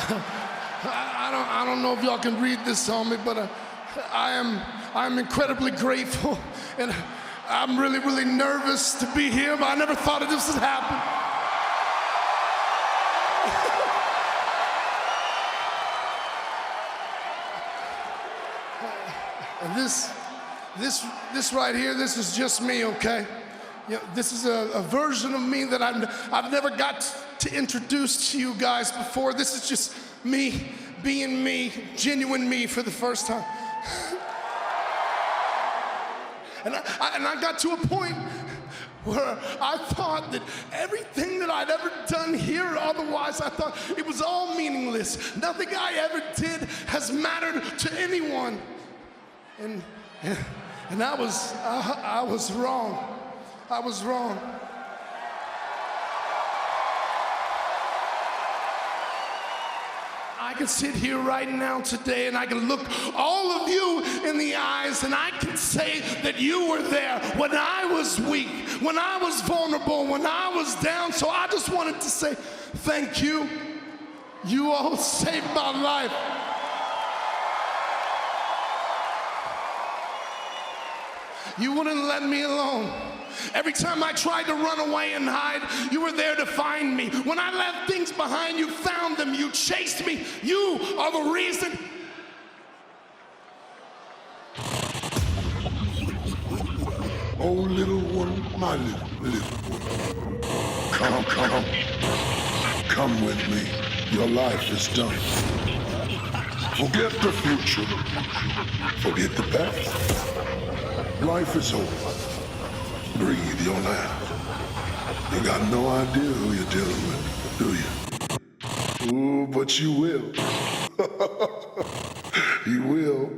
I don't know if y'all can read this on me, but I'm incredibly grateful, and I'm really, really nervous to be here, but I never thought that this would happen. And this right here, this is just me, okay? You know, this is a version of me that I've never got to introduce to you guys before. This is just me being me, genuine me for the first time. And I got to a point where I thought that everything that I'd ever done here or otherwise, I thought it was all meaningless. Nothing I ever did has mattered to anyone. And I was wrong. I was wrong. I can sit here right now today and I can look all of you in the eyes and I can say that you were there when I was weak, when I was vulnerable, when I was down. So I just wanted to say thank you. You all saved my life. You wouldn't let me alone. Every time I tried to run away and hide, you were there to find me. When I left things behind, you found them. You chased me. You are the reason. Oh, little one, my little one. Come with me. Your life is done. Forget the future. Forget the past. Life is over. Breathe your last. You got no idea who you're dealing with, do you? Ooh, but you will. You will.